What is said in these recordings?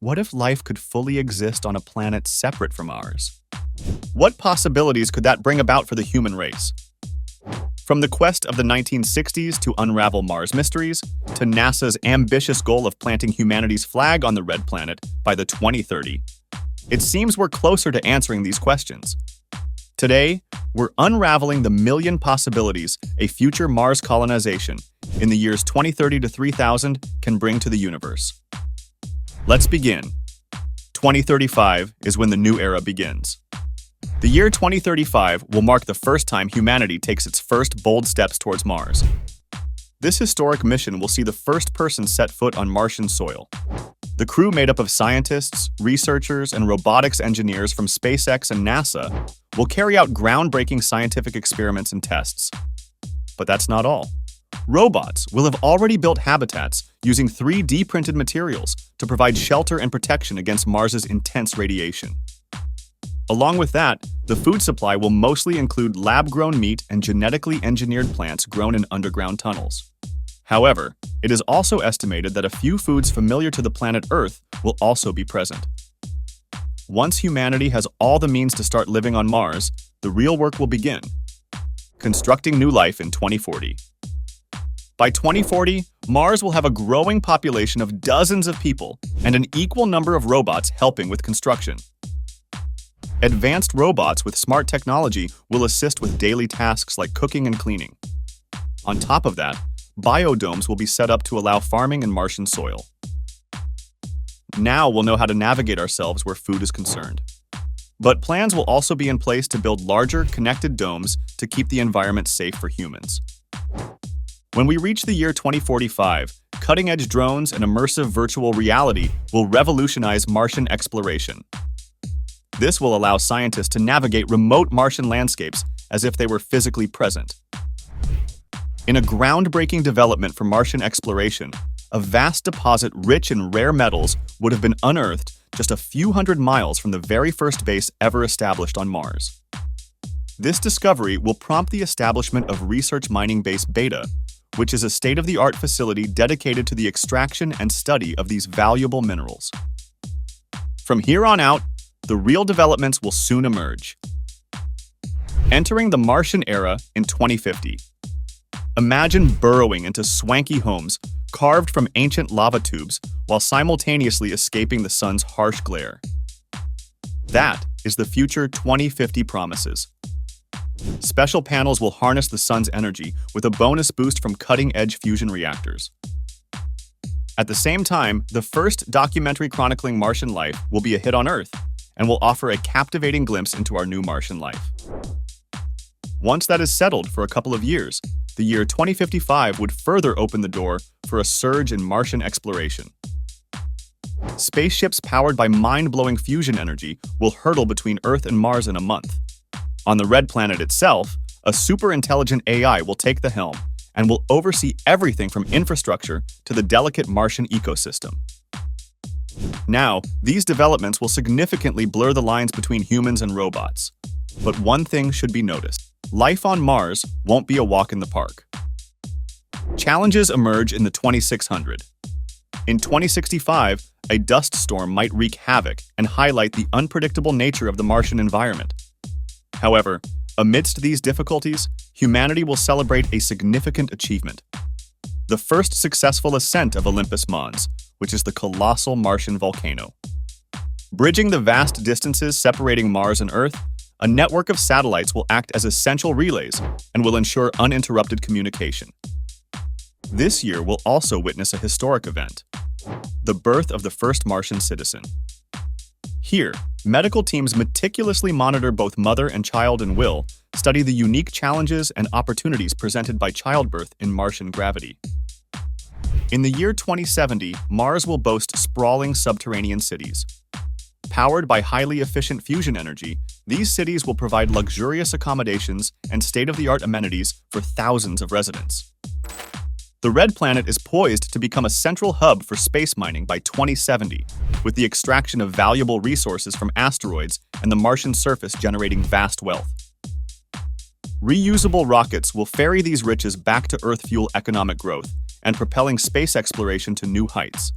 What if life could fully exist on a planet separate from ours? What possibilities could that bring about for the human race? From the quest of the 1960s to unravel Mars mysteries, to NASA's ambitious goal of planting humanity's flag on the red planet by the 2030, it seems we're closer to answering these questions. Today, we're unraveling the million possibilities a future Mars colonization in the years 2030 to 3000 can bring to the universe. Let's begin. 2035 is when the new era begins. The year 2035 will mark the first time humanity takes its first bold steps towards Mars. This historic mission will see the first person set foot on Martian soil. The crew, made up of scientists, researchers, and robotics engineers from Spacex and NASA, will carry out groundbreaking scientific experiments and tests. But that's not all. Robots will have already built habitats using 3D printed materials to provide shelter and protection against Mars's intense radiation. Along with that, the food supply will mostly include lab-grown meat and genetically engineered plants grown in underground tunnels. However, it is also estimated that a few foods familiar to the planet Earth will also be present. Once humanity has all the means to start living on Mars, the real work will begin: constructing new life in 2040. By 2040, Mars will have a growing population of dozens of people and an equal number of robots helping with construction. Advanced robots with smart technology will assist with daily tasks like cooking and cleaning. On top of that, biodomes will be set up to allow farming in Martian soil. Now we'll know how to navigate ourselves where food is concerned. But plans will also be in place to build larger, connected domes to keep the environment safe for humans. When we reach the year 2045, cutting-edge drones and immersive virtual reality will revolutionize Martian exploration. This will allow scientists to navigate remote Martian landscapes as if they were physically present. In a groundbreaking development for Martian exploration, a vast deposit rich in rare metals would have been unearthed just a few hundred miles from the very first base ever established on Mars. This discovery will prompt the establishment of Research Mining Base Beta, which is a state-of-the-art facility dedicated to the extraction and study of these valuable minerals. From here on out, the real developments will soon emerge. Entering the Martian era in 2050. Imagine burrowing into swanky homes carved from ancient lava tubes while simultaneously escaping the sun's harsh glare. That is the future 2050 promises. Special panels will harness the sun's energy with a bonus boost from cutting-edge fusion reactors. At the same time, the first documentary chronicling Martian life will be a hit on Earth and will offer a captivating glimpse into our new Martian life. Once that is settled for a couple of years, the year 2055 would further open the door for a surge in Martian exploration. Spaceships powered by mind-blowing fusion energy will hurtle between Earth and Mars in a month. On the red planet itself, a super-intelligent AI will take the helm and will oversee everything from infrastructure to the delicate Martian ecosystem. Now, these developments will significantly blur the lines between humans and robots. But one thing should be noticed: life on Mars won't be a walk in the park. Challenges emerge in the 2600. In 2065, a dust storm might wreak havoc and highlight the unpredictable nature of the Martian environment. However, amidst these difficulties, humanity will celebrate a significant achievement: the first successful ascent of Olympus Mons, which is the colossal Martian volcano. Bridging the vast distances separating Mars and Earth, a network of satellites will act as essential relays and will ensure uninterrupted communication. This year will also witness a historic event: the birth of the first Martian citizen. Here, medical teams meticulously monitor both mother and child and will study the unique challenges and opportunities presented by childbirth in Martian gravity. In the year 2070, Mars will boast sprawling subterranean cities. Powered by highly efficient fusion energy, these cities will provide luxurious accommodations and state-of-the-art amenities for thousands of residents. The red planet is poised to become a central hub for space mining by 2070, with the extraction of valuable resources from asteroids and the Martian surface generating vast wealth. Reusable rockets will ferry these riches back to Earth, fuel economic growth and propelling space exploration to new heights.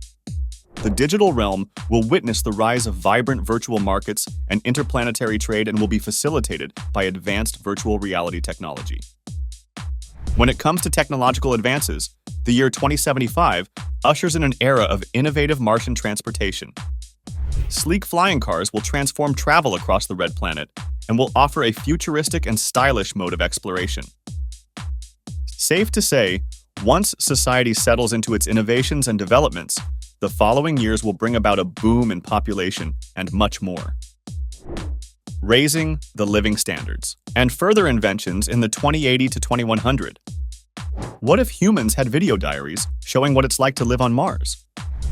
the digital realm will witness the rise of vibrant virtual markets and interplanetary trade and will be facilitated by advanced virtual reality technology. When it comes to technological advances, the year 2075 ushers in an era of innovative Martian transportation. Sleek flying cars will transform travel across the red planet and will offer a futuristic and stylish mode of exploration. Safe to say, once society settles into its innovations and developments, the following years will bring about a boom in population and much more. Raising the living standards, and further inventions in the 2080 to 2100. What if humans had video diaries showing what it's like to live on Mars?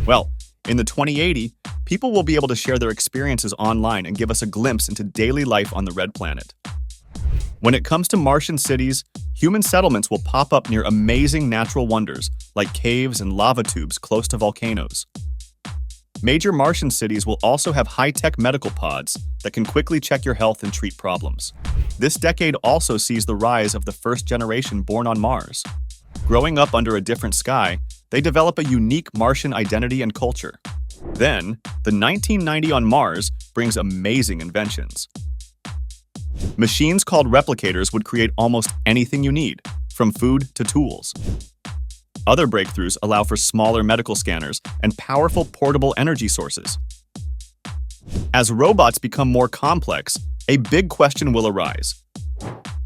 Well, in the 2080, people will be able to share their experiences online and give us a glimpse into daily life on the red planet. When it comes to Martian cities, human settlements will pop up near amazing natural wonders like caves and lava tubes close to volcanoes. Major Martian cities will also have high-tech medical pods that can quickly check your health and treat problems. This decade also sees the rise of the first generation born on Mars. Growing up under a different sky, they develop a unique Martian identity and culture. Then, the 1990 on Mars brings amazing inventions. Machines called replicators would create almost anything you need, from food to tools. Other breakthroughs allow for smaller medical scanners and powerful portable energy sources. As robots become more complex, a big question will arise.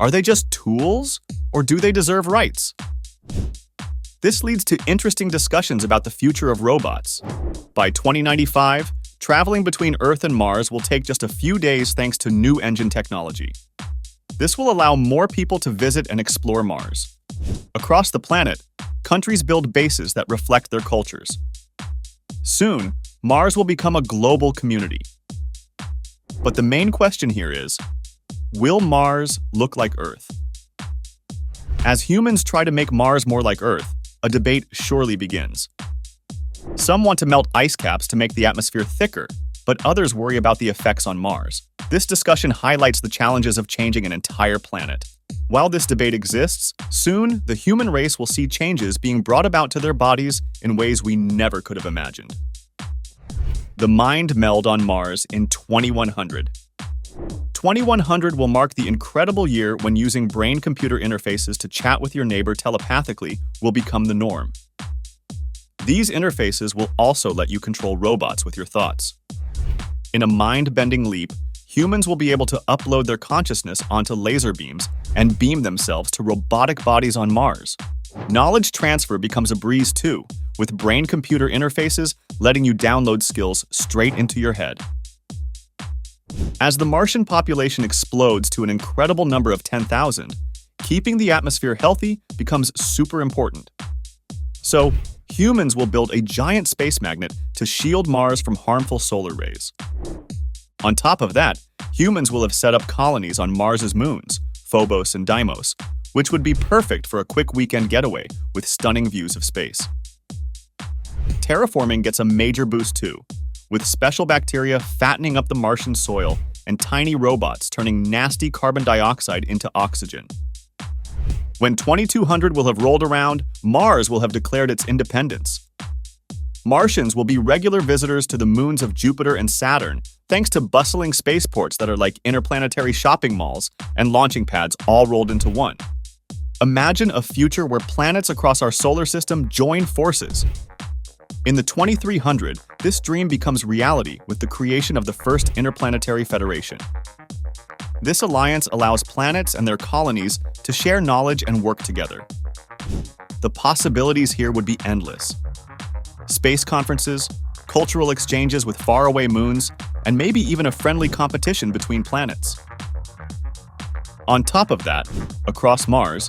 Are they just tools, or do they deserve rights? This leads to interesting discussions about the future of robots. By 2095, traveling between Earth and Mars will take just a few days thanks to new engine technology. This will allow more people to visit and explore Mars. Across the planet, countries build bases that reflect their cultures. Soon, Mars will become a global community. But the main question here is, will Mars look like Earth? As humans try to make Mars more like Earth, a debate surely begins. Some want to melt ice caps to make the atmosphere thicker, but others worry about the effects on Mars. This discussion highlights the challenges of changing an entire planet. While this debate exists, soon the human race will see changes being brought about to their bodies in ways we never could have imagined. The mind meld on Mars in 2100. 2100 will mark the incredible year when using brain-computer interfaces to chat with your neighbor telepathically will become the norm. These interfaces will also let you control robots with your thoughts. In a mind-bending leap, humans will be able to upload their consciousness onto laser beams and beam themselves to robotic bodies on Mars. Knowledge transfer becomes a breeze too, with brain-computer interfaces letting you download skills straight into your head. As the Martian population explodes to an incredible number of 10,000, keeping the atmosphere healthy becomes super important. So, humans will build a giant space magnet to shield Mars from harmful solar rays. On top of that, humans will have set up colonies on Mars's moons, Phobos and Deimos, which would be perfect for a quick weekend getaway with stunning views of space. Terraforming gets a major boost too, with special bacteria fattening up the Martian soil and tiny robots turning nasty carbon dioxide into oxygen. When 2200 will have rolled around, Mars will have declared its independence. Martians will be regular visitors to the moons of Jupiter and Saturn, thanks to bustling spaceports that are like interplanetary shopping malls and launching pads all rolled into one. Imagine a future where planets across our solar system join forces. In the 2300, this dream becomes reality with the creation of the first Interplanetary Federation. This alliance allows planets and their colonies to share knowledge and work together. The possibilities here would be endless. Space conferences, cultural exchanges with faraway moons, and maybe even a friendly competition between planets. On top of that, across Mars,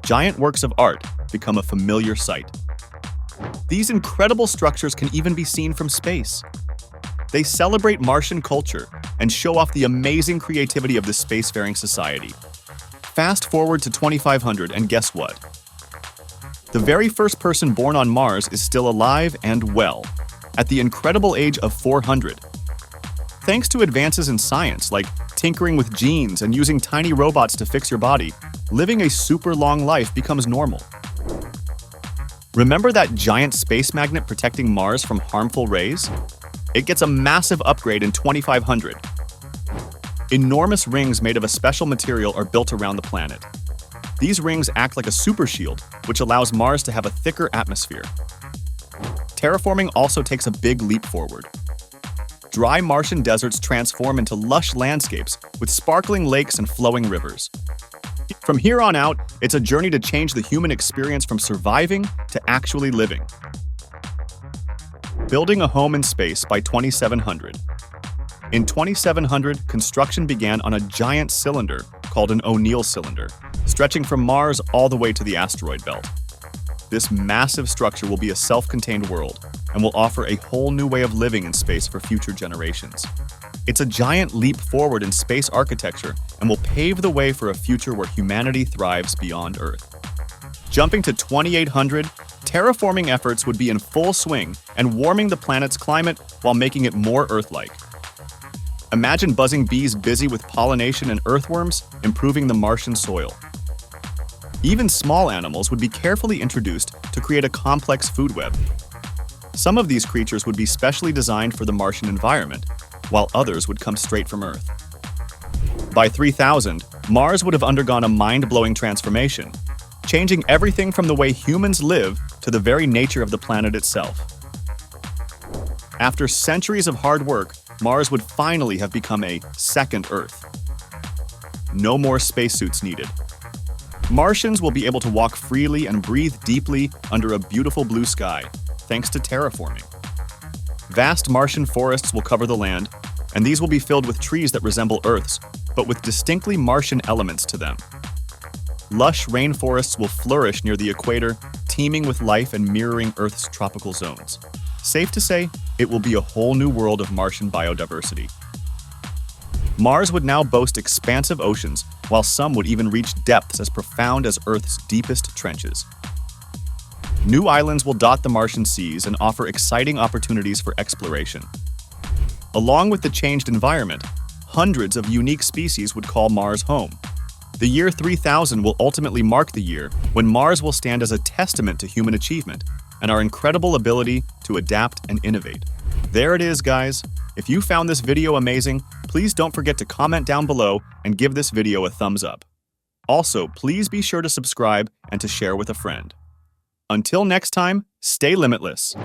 giant works of art become a familiar sight. These incredible structures can even be seen from space. They celebrate Martian culture and show off the amazing creativity of the spacefaring society. Fast forward to 2500 and guess what? The very first person born on Mars is still alive and well, at the incredible age of 400. Thanks to advances in science like tinkering with genes and using tiny robots to fix your body, living a super long life becomes normal. Remember that giant space magnet protecting Mars from harmful rays? It gets a massive upgrade in 2500. Enormous rings made of a special material are built around the planet. These rings act like a super shield, which allows Mars to have a thicker atmosphere. Terraforming also takes a big leap forward. Dry Martian deserts transform into lush landscapes with sparkling lakes and flowing rivers. From here on out, it's a journey to change the human experience from surviving to actually living. Building a home in space by 2700. In 2700, construction began on a giant cylinder called an O'Neill cylinder, stretching from Mars all the way to the asteroid belt. This massive structure will be a self-contained world and will offer a whole new way of living in space for future generations. It's a giant leap forward in space architecture and will pave the way for a future where humanity thrives beyond Earth. Jumping to 2800, terraforming efforts would be in full swing and warming the planet's climate while making it more Earth-like. Imagine buzzing bees busy with pollination and earthworms, improving the Martian soil. Even small animals would be carefully introduced to create a complex food web. Some of these creatures would be specially designed for the Martian environment, while others would come straight from Earth. By 3000, Mars would have undergone a mind-blowing transformation, changing everything from the way humans live to the very nature of the planet itself. After centuries of hard work, Mars would finally have become a second Earth. No more spacesuits needed. Martians will be able to walk freely and breathe deeply under a beautiful blue sky, thanks to terraforming. Vast Martian forests will cover the land, and these will be filled with trees that resemble Earth's, but with distinctly Martian elements to them. Lush rainforests will flourish near the equator, teeming with life and mirroring Earth's tropical zones. Safe to say, it will be a whole new world of Martian biodiversity. Mars would now boast expansive oceans, while some would even reach depths as profound as Earth's deepest trenches. New islands will dot the Martian seas and offer exciting opportunities for exploration. Along with the changed environment, hundreds of unique species would call Mars home. The year 3000 will ultimately mark the year when Mars will stand as a testament to human achievement and our incredible ability to adapt and innovate. There it is, guys. If you found this video amazing, please don't forget to comment down below and give this video a thumbs up. Also, please be sure to subscribe and to share with a friend. Until next time, stay limitless.